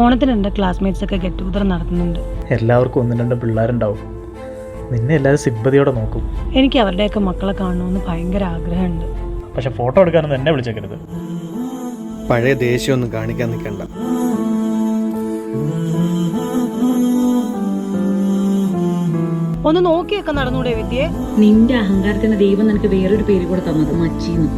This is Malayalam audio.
ഓണത്തിന് എൻ്റെ ക്ലാസ്മേറ്റ്സ് ഒക്കെ ഗെറ്റ് ടുഗദർ നടത്തുന്നുണ്ട്. എല്ലാവർക്കും ഒന്നും രണ്ട് പിള്ളേരുണ്ടാവും. നിന്നെ എല്ലാവരും സിമ്പതിയോടെ നോക്കും. എനിക്ക് അവരുടെയൊക്കെ മക്കളെ കാണണമെന്ന് ഭയങ്കര ആഗ്രഹമുണ്ട്. പക്ഷെ ഫോട്ടോ എടുക്കാനൊന്നും എന്നെ വിളിച്ചേക്കരുത്. പഴയ ദേഷ്യമൊന്നും കാണിക്കാൻ നിൽക്കണ്ട. ഒന്ന് നോക്കിയൊക്കെ നടന്നൂടെ വിദ്യയെ? നിന്റെ അഹങ്കാരത്തിന് ദൈവം നിനക്ക് വേറൊരു പേര് കൂടെ തന്നത്, മച്ചീന്ന്.